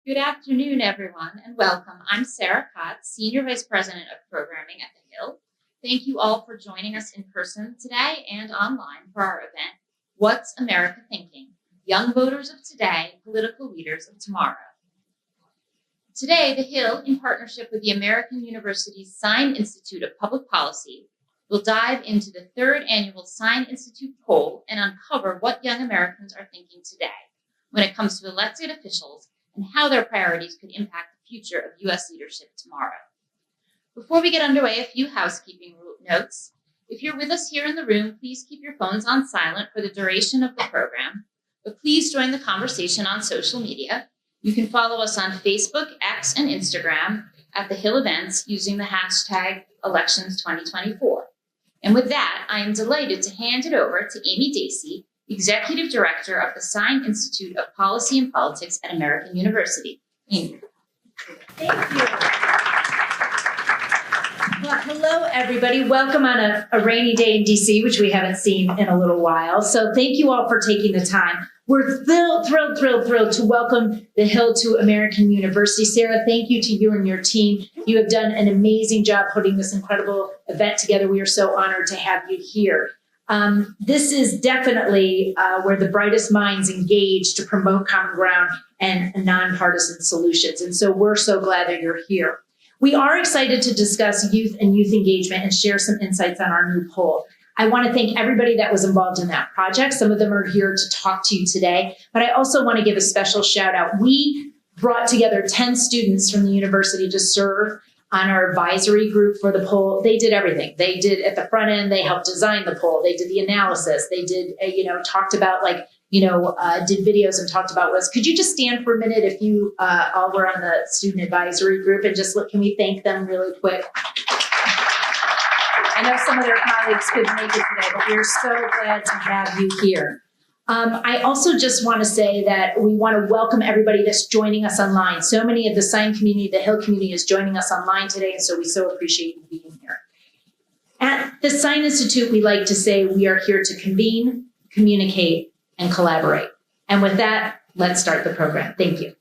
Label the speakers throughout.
Speaker 1: Good afternoon, everyone, and welcome. I'm Sarah Kotz, Senior Vice President of Programming at The Hill. Thank you all for joining us in person today and online for our event, What's America Thinking? Young Voters of Today, Political Leaders of Tomorrow. Today, The Hill, in partnership with the American University's Sine Institute of Public Policy, will dive into the third annual Sine Institute poll and uncover what young Americans are thinking today when it comes to elected officials and how their priorities could impact the future of U.S. leadership tomorrow. Before we get underway, a few housekeeping notes. If you're with us here in the room, please keep your phones on silent for the duration of the program, but please join the conversation on social media. You can follow us on Facebook, X, and Instagram at The Hill Events using the hashtag Elections2024. And with that, I am delighted to hand it over to Amy Dacey, Executive Director of the Sine Institute of Policy and Politics at American University. Amy.
Speaker 2: Thank you. Well, hello, everybody. Welcome on a rainy day in DC, which we haven't seen in a little while. So thank you all for taking the time. We're thrilled to welcome The Hill to American University. Sarah, thank you to you and your team. You have done an amazing job putting this incredible event together. We are so honored to have you here. This is definitely where the brightest minds engage to promote common ground and nonpartisan solutions. And so we're so glad that you're here. We are excited to discuss youth and youth engagement and share some insights on our new poll. I want to thank everybody that was involved in that project. Some of them are here to talk to you today, but I also want to give a special shout out. We brought together 10 students from the university to serve on our advisory group for the poll. They did everything. They did at the front end, they helped design the poll. They did the analysis. They did, talked about did videos and talked about was. Could you just stand for a minute if you all were on the student advisory group and just look, can we thank them really quick? I know some of their colleagues couldn't make it today, but we're so glad to have you here. I also just want to say that we want to welcome everybody that's joining us online. So many of the Sine community, the Hill community is joining us online today, and so we so appreciate you being here. At the Sine Institute, we like to say we are here to convene, communicate, and collaborate. And with that, let's start the program. Thank you.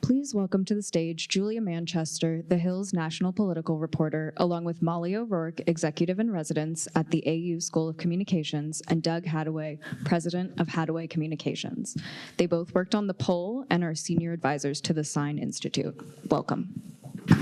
Speaker 3: Please welcome to the stage Julia Manchester, The Hill's national political reporter, along with Molly O'Rourke, executive in residence at the AU School of Communications, and Doug Hattaway, president of Hattaway Communications. They both worked on the poll and are senior advisors to the Sine Institute. Welcome.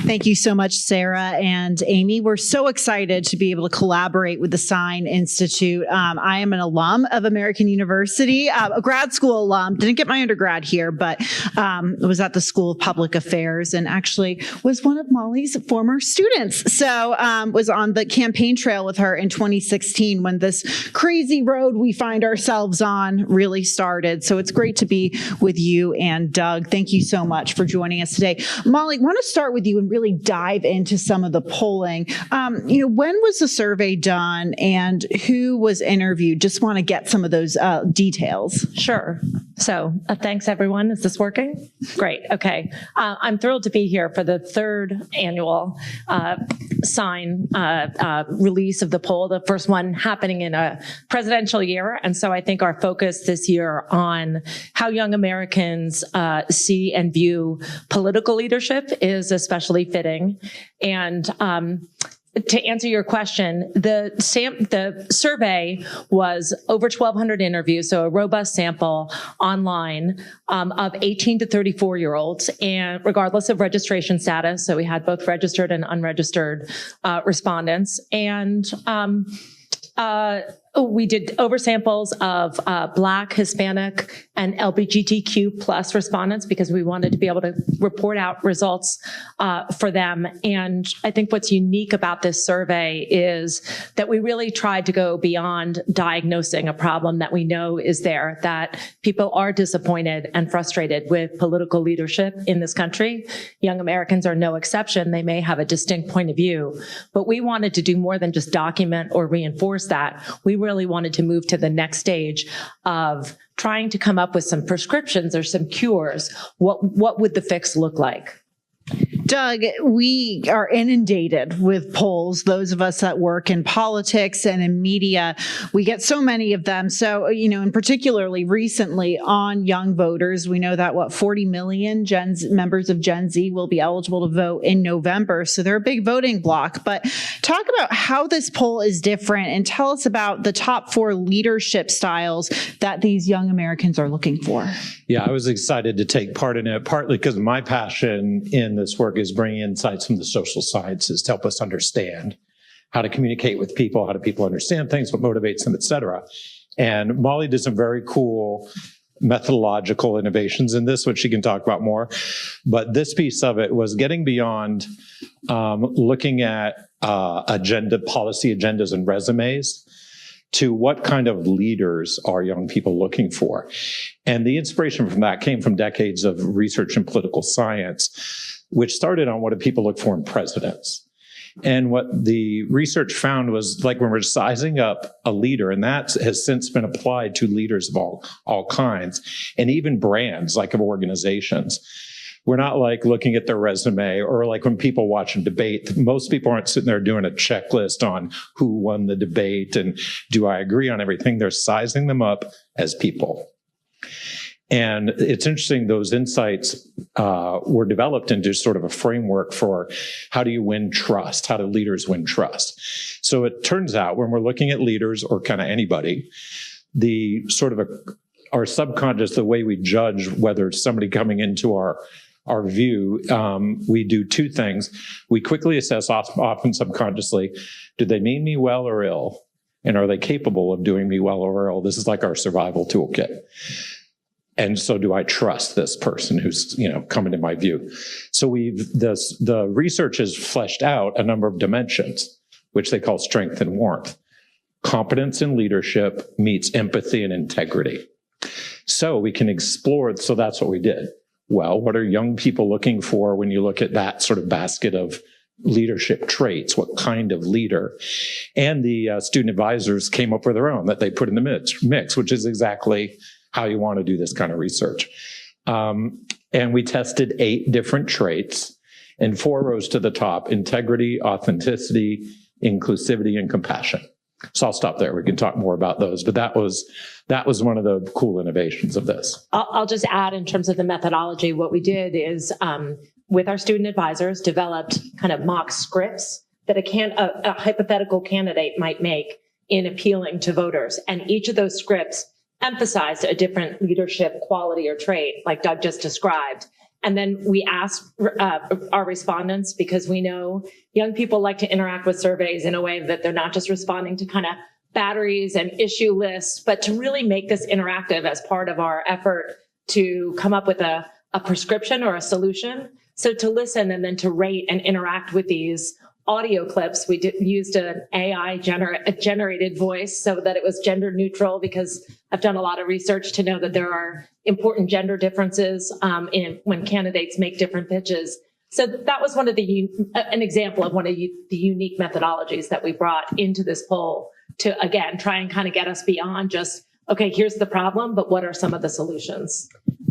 Speaker 4: Thank you so much, Sarah and Amy. We're so excited to be able to collaborate with the Sine Institute. I am an alum of American University, a grad school alum. Didn't get my undergrad here, but was at the School of Public Affairs and actually was one of Molly's former students. So was on the campaign trail with her in 2016 when this crazy road we find ourselves on really started. So it's great to be with you and Doug. Thank you so much for joining us today. Molly, I want to start with you and really dive into some of the polling. When was the survey done and who was interviewed? Just want to get some of those details.
Speaker 5: Sure. So thanks, everyone. Is this working? Great. Okay. I'm thrilled to be here for the third annual Sine release of the poll, the first one happening in a presidential year. And so I think our focus this year on how young Americans see and view political leadership is especially fitting. And to answer your question, the survey was over 1,200 interviews, so a robust sample online of 18 to 34-year-olds, and regardless of registration status. So we had both registered and unregistered respondents, and we did oversamples of Black, Hispanic, and LGBTQ plus respondents because we wanted to be able to report out results for them. And I think what's unique about this survey is that we really tried to go beyond diagnosing a problem that we know is there, that people are disappointed and frustrated with political leadership in this country. Young Americans are no exception. They may have a distinct point of view, but we wanted to do more than just document or reinforce that. We really wanted to move to the next stage of trying to come up with some prescriptions or some cures. What would the fix look like?
Speaker 4: Doug, we are inundated with polls, those of us that work in politics and in media. We get so many of them. So, and particularly recently on young voters, we know that 40 million members of Gen Z will be eligible to vote in November. So they're a big voting bloc. But talk about how this poll is different and tell us about the top 4 leadership styles that these young Americans are looking for.
Speaker 6: Yeah, I was excited to take part in it, partly because my passion in this work is bringing insights from the social sciences to help us understand how to communicate with people, how do people understand things, what motivates them, et cetera. And Molly did some very cool methodological innovations in this, which she can talk about more. But this piece of it was getting beyond looking at policy agendas and resumes to what kind of leaders are young people looking for. And the inspiration from that came from decades of research in political science, which started on what do people look for in presidents. And what the research found was, like, when we're sizing up a leader, and that has since been applied to leaders of all kinds, and even brands, like of organizations. We're not like looking at their resume, or like when people watch a debate, most people aren't sitting there doing a checklist on who won the debate and do I agree on everything. They're sizing them up as people. And it's interesting, those insights were developed into sort of a framework for how do you win trust? How do leaders win trust? So it turns out when we're looking at leaders, or kind of anybody, the sort of our subconscious, the way we judge whether it's somebody coming into our view, we do 2 things. We quickly assess, often subconsciously, do they mean me well or ill? And are they capable of doing me well or ill? This is like our survival toolkit. And so do I trust this person who's, coming to my view? So the research has fleshed out a number of dimensions, which they call strength and warmth. Competence in leadership meets empathy and integrity. So we can explore, so that's what we did. Well, what are young people looking for when you look at that sort of basket of leadership traits? What kind of leader? And the student advisors came up with their own that they put in the mix, which is exactly how you want to do this kind of research. And we tested 8 different traits, and 4 rose to the top: integrity, authenticity, inclusivity, and compassion. So I'll stop there. We can talk more about those, but that was one of the cool innovations of this.
Speaker 5: I'll just add, in terms of the methodology, what we did is with our student advisors developed kind of mock scripts that a hypothetical candidate might make in appealing to voters. And each of those scripts emphasized a different leadership quality or trait, like Doug just described. And then we asked our respondents, because we know young people like to interact with surveys in a way that they're not just responding to kind of batteries and issue lists, but to really make this interactive as part of our effort to come up with a prescription or a solution. So to listen and then to rate and interact with these audio clips, we used an AI generated voice so that it was gender neutral, because I've done a lot of research to know that there are important gender differences when candidates make different pitches. So that was an example of one of the unique methodologies that we brought into this poll to, again, try and kind of get us beyond just, okay, here's the problem, but what are some of the solutions?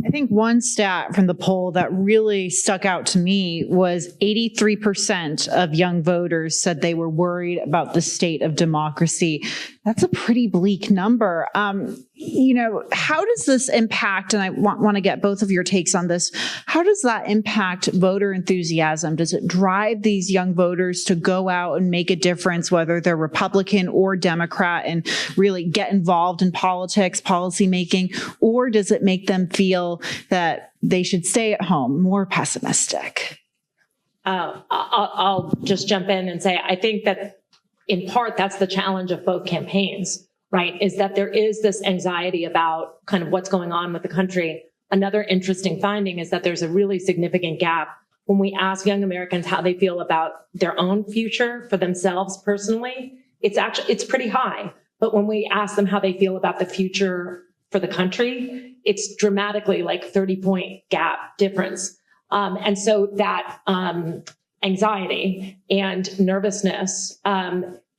Speaker 4: I think one stat from the poll that really stuck out to me was 83% of young voters said they were worried about the state of democracy. That's a pretty bleak number. How does this impact, and I want to get both of your takes on this, how does that impact voter enthusiasm? Does it drive these young voters to go out and make a difference, whether they're Republican or Democrat, and really get involved in politics, policy making, or does it make them feel that they should stay at home, more pessimistic?
Speaker 5: I'll just jump in and say, I think that in part, that's the challenge of both campaigns, right? Is that there is this anxiety about kind of what's going on with the country. Another interesting finding is that there's a really significant gap when we ask young Americans how they feel about their own future for themselves personally. It's pretty high. But when we ask them how they feel about the future for the country, it's dramatically like 30-point gap difference. And so that anxiety and nervousness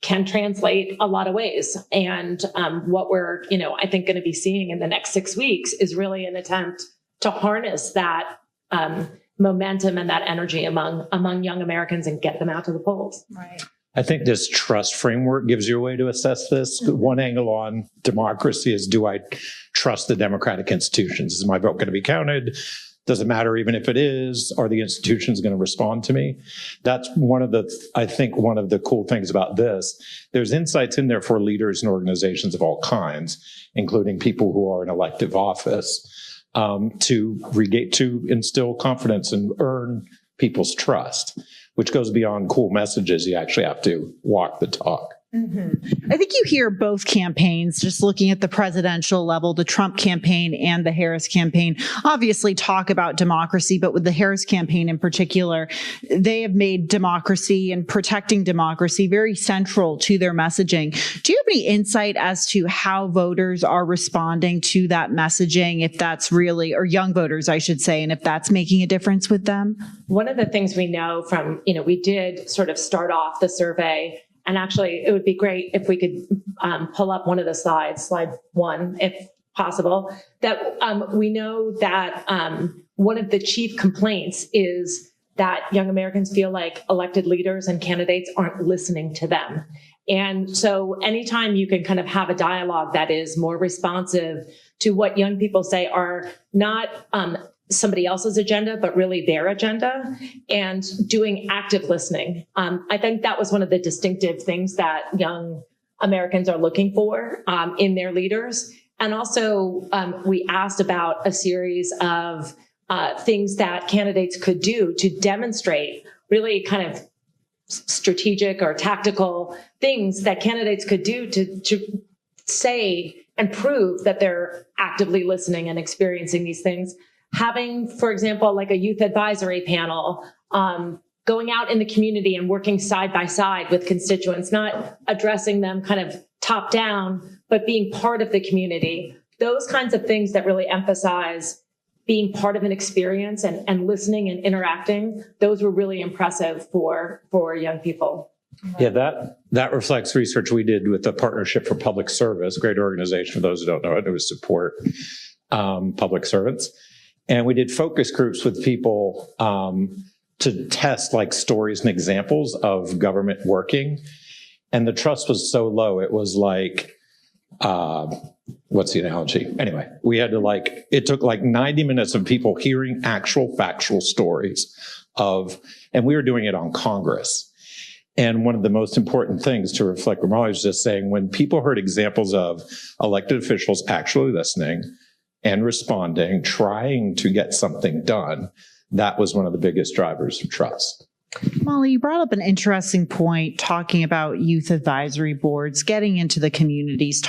Speaker 5: can translate a lot of ways. And what we're, I think going to be seeing in the next 6 weeks is really an attempt to harness that momentum and that energy among young Americans and get them out to the polls.
Speaker 2: Right.
Speaker 6: I think this trust framework gives you a way to assess this. One angle on democracy is, do I trust the democratic institutions? Is my vote going to be counted? Does it matter even if it is? Are the institutions going to respond to me? That's one of the cool things about this. There's insights in there for leaders and organizations of all kinds, including people who are in elective office, to instill confidence and earn people's trust, which goes beyond cool messages. You actually have to walk the talk.
Speaker 4: I think you hear both campaigns, just looking at the presidential level, the Trump campaign and the Harris campaign, obviously talk about democracy, but with the Harris campaign in particular, they have made democracy and protecting democracy very central to their messaging. Do you have any insight as to how voters are responding to that messaging, if that's really, or young voters, I should say, and if that's making a difference with them?
Speaker 5: One of the things we know from, we did sort of start off the survey. And actually, it would be great if we could pull up one of the slides, slide 1, if possible, that we know that one of the chief complaints is that young Americans feel like elected leaders and candidates aren't listening to them. And so anytime you can kind of have a dialogue that is more responsive to what young people say are not somebody else's agenda, but really their agenda, and doing active listening. I think that was one of the distinctive things that young Americans are looking for in their leaders. And also, we asked about a series of things that candidates could do to demonstrate really kind of strategic or tactical things that candidates could do to say and prove that they're actively listening and experiencing these things. Having, for example, like a youth advisory panel, going out in the community and working side by side with constituents, not addressing them kind of top down, but being part of the community. Those kinds of things that really emphasize being part of an experience and listening and interacting, those were really impressive for young people.
Speaker 6: Yeah, that reflects research we did with the Partnership for Public Service, great organization for those who don't know it. It was support public servants. And we did focus groups with people to test like stories and examples of government working. And the trust was so low. It was like, what's the analogy? Anyway, we had to it took like 90 minutes of people hearing actual factual stories and we were doing it on Congress. And one of the most important things to reflect what Molly was just saying, when people heard examples of elected officials actually listening and responding, trying to get something done, that was one of the biggest drivers of trust.
Speaker 4: Molly, you brought up an interesting point talking about youth advisory boards, getting into the communities,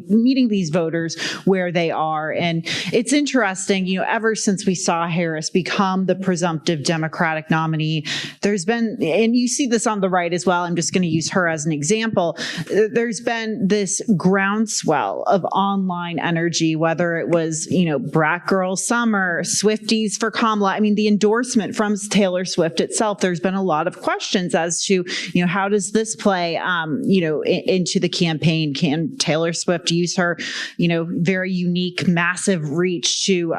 Speaker 4: meeting these voters where they are. And it's interesting, ever since we saw Harris become the presumptive Democratic nominee, there's been, and you see this on the right as well, I'm just going to use her as an example, there's been this groundswell of online energy, whether it was, Brat Girl Summer, Swifties for Kamala. I mean, the endorsement from Taylor Swift itself, there's been a lot of questions as to, how does this play, into the campaign? Can Taylor Swift use her, very unique, massive reach to,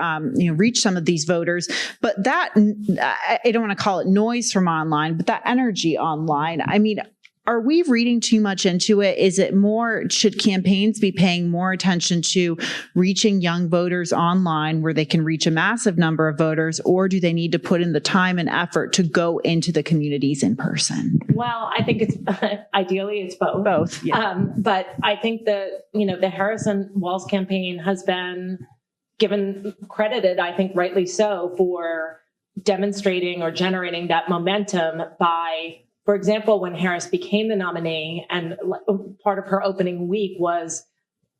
Speaker 4: reach some of these voters? But that, I don't want to call it noise from online, but that energy online, I mean, are we reading too much into it? Is it more, should campaigns be paying more attention to reaching young voters online where they can reach a massive number of voters, or do they need to put in the time and effort to go into the communities in person?
Speaker 5: Well, I think it's ideally it's both.
Speaker 4: Both, yeah.
Speaker 5: But I think the Harrison-Walz campaign has been credited, I think rightly so, for demonstrating or generating that momentum by, for example, when Harris became the nominee, and part of her opening week was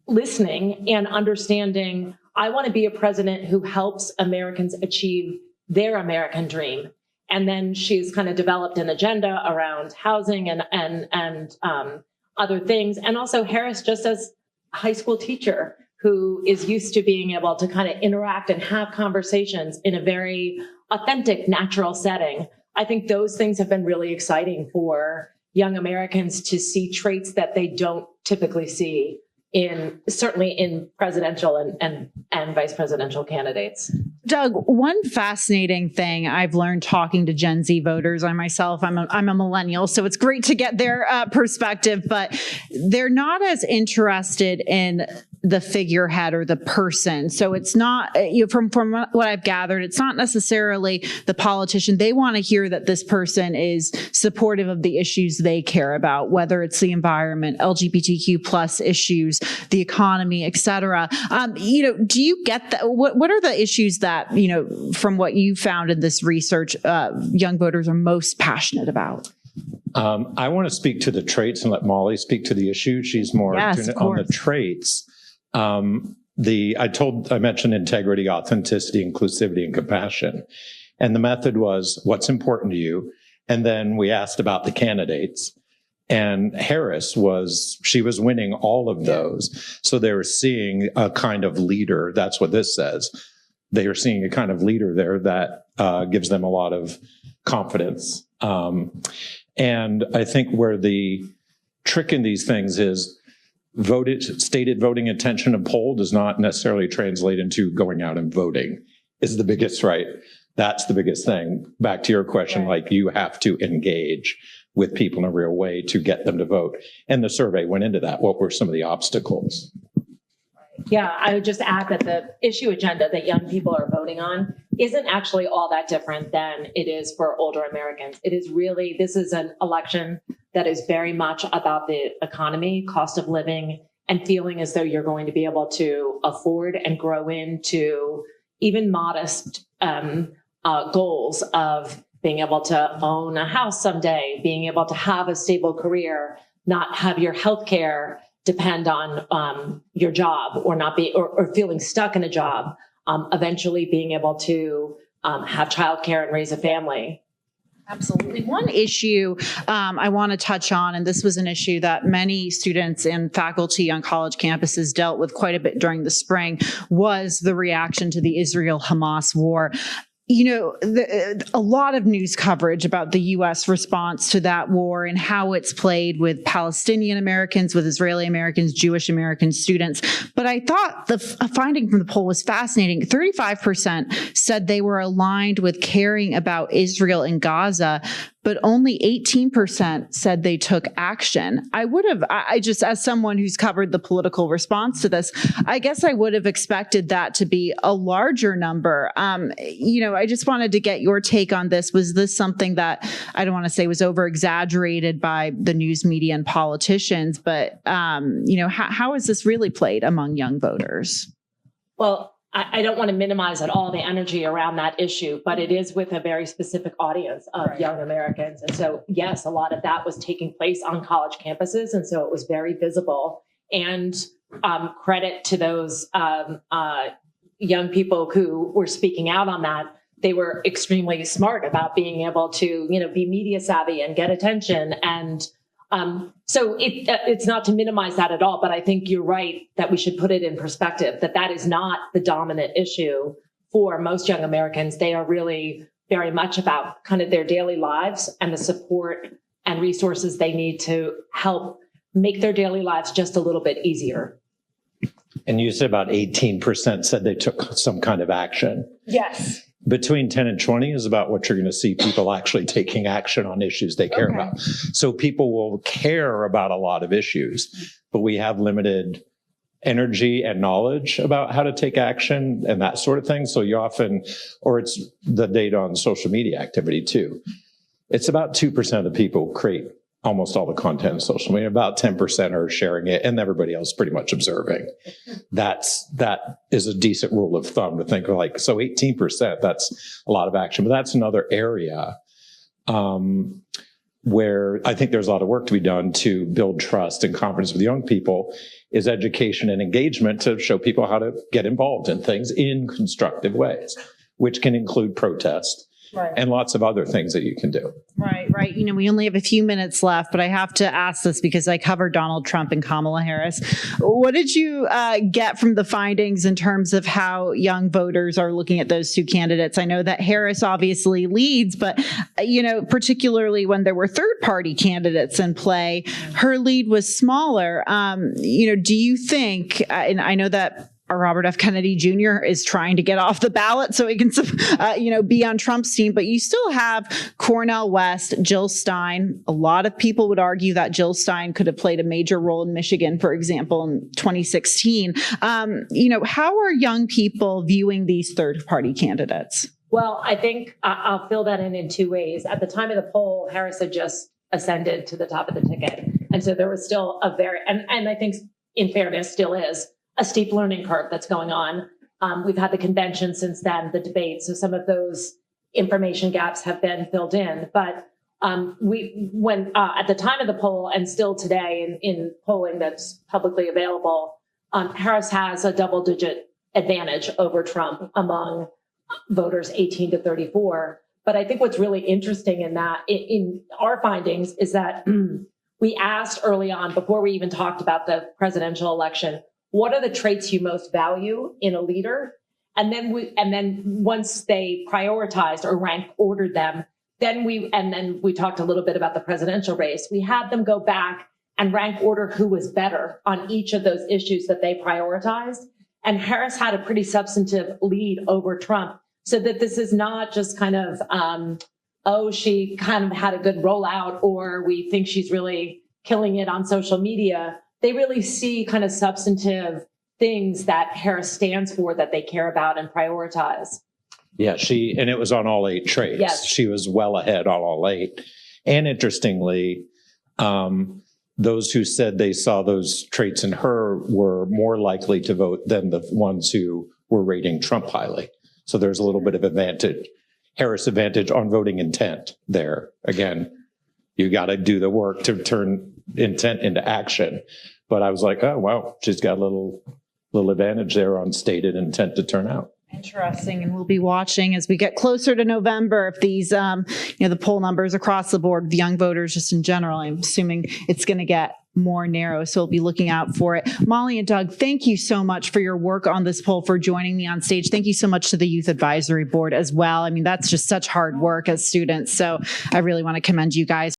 Speaker 5: listening and understanding, I want to be a president who helps Americans achieve their American dream. And then she's kind of developed an agenda around housing and other things. And also Harris, just as a high school teacher who is used to being able to kind of interact and have conversations in a very authentic, natural setting. I think those things have been really exciting for young Americans to see traits that they don't typically see certainly in presidential and vice presidential candidates.
Speaker 4: Doug, one fascinating thing I've learned talking to Gen Z voters, I'm a millennial, so it's great to get their perspective, but they're not as interested in the figurehead or the person. So it's not, from what I've gathered, it's not necessarily the politician. They want to hear that this person is supportive of the issues they care about, whether it's the environment, LGBTQ plus issues, the economy, et cetera. Do you get that? What are the issues that, from what you found in this research, young voters are most passionate about?
Speaker 6: I want to speak to the traits and let Molly speak to the issue. She's more on the traits. I mentioned integrity, authenticity, inclusivity, and compassion. And the method was, what's important to you? And then we asked about the candidates. And Harris was winning all of those. So they were seeing a kind of leader. That's what this says. They are seeing a kind of leader there that gives them a lot of confidence. And I think where the trick in these things is stated voting intention of poll does not necessarily translate into going out and voting is the biggest, right? That's the biggest thing. Back to your question,
Speaker 5: Right.
Speaker 6: like you have to engage with people in a real way to get them to vote. And the survey went into that. What were some of the obstacles?
Speaker 5: Yeah, I would just add that the issue agenda that young people are voting on isn't actually all that different than it is for older Americans. This is an election that is very much about the economy, cost of living, and feeling as though you're going to be able to afford and grow into even modest goals of being able to own a house someday, being able to have a stable career, not have your health care depend on your job or feeling stuck in a job, eventually being able to have childcare and raise a family.
Speaker 4: Absolutely. One issue I want to touch on, and this was an issue that many students and faculty on college campuses dealt with quite a bit during the spring, was the reaction to the Israel-Hamas war. A lot of news coverage about the U.S. response to that war and how it's played with Palestinian Americans, with Israeli Americans, Jewish American students. But I thought the finding from the poll was fascinating. 35% said they were aligned with caring about Israel and Gaza, but only 18% said they took action. I just, as someone who's covered the political response to this, I guess I would have expected that to be a larger number. I just wanted to get your take on this. Was this something that, I don't want to say was over exaggerated by the news media and politicians, but, how is this really played among young voters?
Speaker 5: Well, I don't want to minimize at all the energy around that issue, but it is with a very specific audience of young Americans. And so, yes, a lot of that was taking place on college campuses. And so it was very visible. And credit to those young people who were speaking out on that. They were extremely smart about being able to, be media savvy and get attention. And so it's not to minimize that at all, but I think you're right that we should put it in perspective, that is not the dominant issue for most young Americans. They are really very much about kind of their daily lives and the support and resources they need to help make their daily lives just a little bit easier.
Speaker 6: And you said about 18% said they took some kind of action.
Speaker 5: Yes.
Speaker 6: Between 10 and 20 is about what you're going to see people actually taking action on issues they care about. So people will care about a lot of issues, but we have limited energy and knowledge about how to take action and that sort of thing. So you often, or it's the data on social media activity too. It's about 2% of the people create almost all the content on social media. About 10% are sharing it, and everybody else pretty much observing. That is a decent rule of thumb to think like, so 18%, that's a lot of action. But that's another area where I think there's a lot of work to be done to build trust and confidence with young people, is education and engagement to show people how to get involved in things in constructive ways, which can include protest. Right. And lots of other things that you can do.
Speaker 4: Right. We only have a few minutes left, but I have to ask this because I covered Donald Trump and Kamala Harris. What did you get from the findings in terms of how young voters are looking at those two candidates? I know that Harris obviously leads, but, particularly when there were third-party candidates in play, her lead was smaller. Do you think, and I know that Robert F. Kennedy Jr. is trying to get off the ballot so he can, be on Trump's team. But you still have Cornel West, Jill Stein. A lot of people would argue that Jill Stein could have played a major role in Michigan, for example, in 2016. How are young people viewing these third-party candidates?
Speaker 5: Well, I think I'll fill that in two ways. At the time of the poll, Harris had just ascended to the top of the ticket. And so there was still and I think in fairness still is, a steep learning curve that's going on. We've had the convention since then, the debate. So some of those information gaps have been filled in. But when at the time of the poll and still today in polling that's publicly available, Harris has a double-digit advantage over Trump among voters 18 to 34. But I think what's really interesting in that, in our findings, is that we asked early on, before we even talked about the presidential election, what are the traits you most value in a leader? And then once they prioritized or rank ordered them, then we talked a little bit about the presidential race. We had them go back and rank order who was better on each of those issues that they prioritized. And Harris had a pretty substantive lead over Trump, so that this is not just kind of, she kind of had a good rollout, or we think she's really killing it on social media. They really see kind of substantive things that Harris stands for, that they care about and prioritize.
Speaker 6: Yeah, and it was on all 8 traits.
Speaker 5: Yes.
Speaker 6: She was well ahead on all 8. And interestingly, those who said they saw those traits in her were more likely to vote than the ones who were rating Trump highly. So there's a little bit of Harris advantage on voting intent there. Again, you got to do the work to turn intent into action. But I was like, oh, wow, she's got a little advantage there on stated intent to turn out.
Speaker 4: Interesting. And we'll be watching as we get closer to November if these, the poll numbers across the board, the young voters just in general, I'm assuming it's going to get more narrow. So we'll be looking out for it. Molly and Doug, thank you so much for your work on this poll, for joining me on stage. Thank you so much to the Youth Advisory Board as well. I mean, that's just such hard work as students. So I really want to commend you guys.